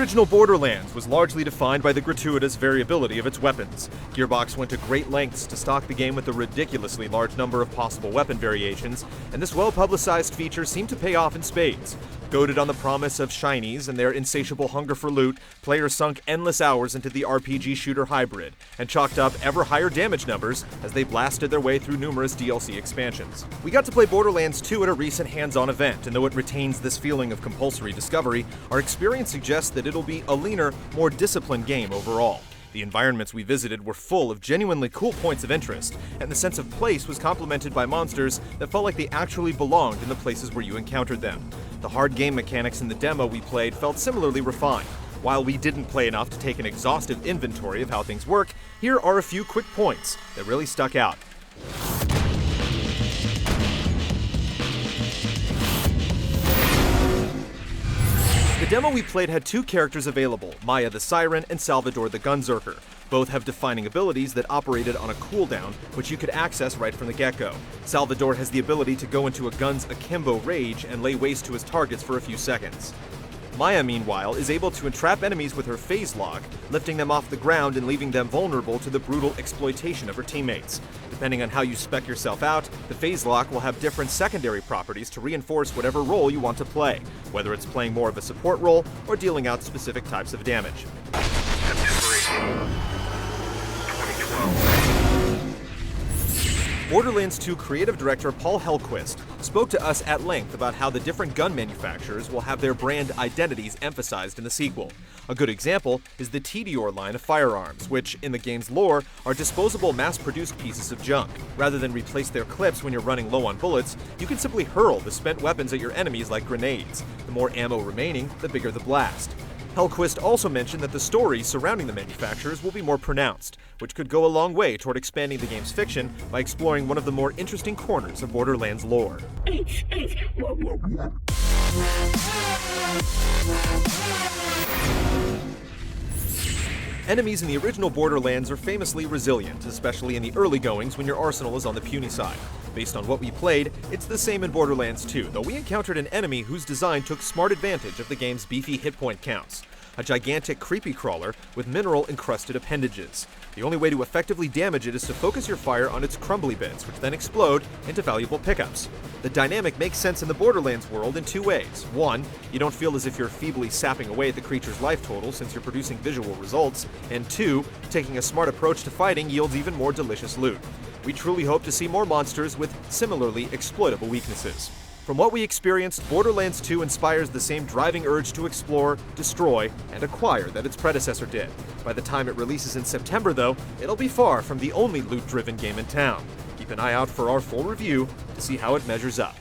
original Borderlands was largely defined by the gratuitous variability of its weapons. Gearbox went to great lengths to stock the game with a ridiculously large number of possible weapon variations, and this well-publicized feature seemed to pay off in spades. Goated on the promise of shinies and their insatiable hunger for loot, players sunk endless hours into the RPG shooter hybrid, and chalked up ever higher damage numbers as they blasted their way through numerous DLC expansions. We got to play Borderlands 2 at a recent hands-on event, and though it retains this feeling of compulsory discovery, our experience suggests that it'll be a leaner, more disciplined game overall. The environments we visited were full of genuinely cool points of interest, and the sense of place was complemented by monsters that felt like they actually belonged in the places where you encountered them. The hard game mechanics in the demo we played felt similarly refined. While we didn't play enough to take an exhaustive inventory of how things work, here are a few quick points that really stuck out. The demo we played had two characters available, Maya the Siren and Salvador the Gunzerker. Both have defining abilities that operated on a cooldown, which you could access right from the get-go. Salvador has the ability to go into a gun's akimbo rage and lay waste to his targets for a few seconds. Maya, meanwhile, is able to entrap enemies with her phase lock, lifting them off the ground and leaving them vulnerable to the brutal exploitation of her teammates. Depending on how you spec yourself out, the phase lock will have different secondary properties to reinforce whatever role you want to play, whether it's playing more of a support role or dealing out specific types of damage. Borderlands 2 creative director Paul Hellquist spoke to us at length about how the different gun manufacturers will have their brand identities emphasized in the sequel. A good example is the Tediore line of firearms, which, in the game's lore, are disposable mass-produced pieces of junk. Rather than replace their clips when you're running low on bullets, you can simply hurl the spent weapons at your enemies like grenades. The more ammo remaining, the bigger the blast. Hellquist also mentioned that the stories surrounding the manufacturers will be more pronounced, which could go a long way toward expanding the game's fiction by exploring one of the more interesting corners of Borderlands lore. Enemies in the original Borderlands are famously resilient, especially in the early goings when your arsenal is on the puny side. Based on what we played, it's the same in Borderlands 2, though we encountered an enemy whose design took smart advantage of the game's beefy hit point counts. A gigantic creepy crawler with mineral-encrusted appendages. The only way to effectively damage it is to focus your fire on its crumbly bits, which then explode into valuable pickups. The dynamic makes sense in the Borderlands world in two ways. One, you don't feel as if you're feebly sapping away at the creature's life total since you're producing visual results, and two, taking a smart approach to fighting yields even more delicious loot. We truly hope to see more monsters with similarly exploitable weaknesses. From what we experienced, Borderlands 2 inspires the same driving urge to explore, destroy, and acquire that its predecessor did. By the time it releases in September, though, it'll be far from the only loot-driven game in town. Keep an eye out for our full review to see how it measures up.